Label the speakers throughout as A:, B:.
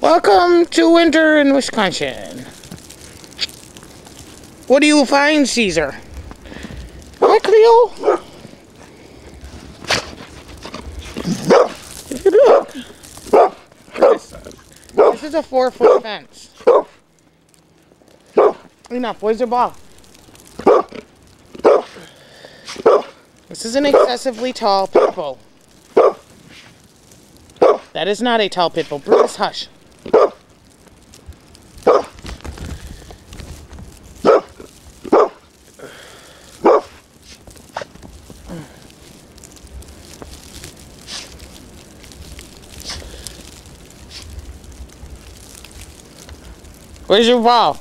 A: Welcome to winter in Wisconsin. What do you find, Caesar? Hi, Cleo. This is a 4-foot fence. Enough. Where's your ball? This is an excessively tall pit bull. That is not a tall pit bull. Bruce, hush. Where's your ball?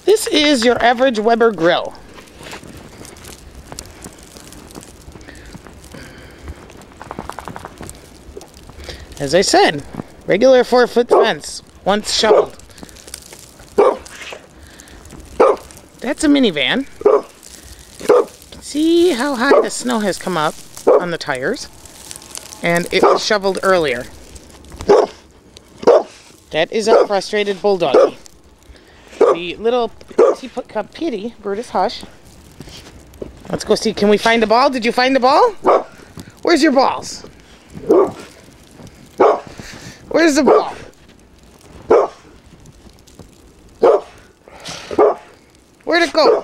A: This is your average Weber grill. As I said, regular 4-foot fence, once shoveled. That's a minivan. See how high the snow has come up on the tires? And it was shoveled earlier. That is a frustrated bulldog. The little teapot cup kitty, Brutus, hush. Let's go see. Can we find the ball? Did you find the ball? Where's your balls? Where's the ball? Where'd it go?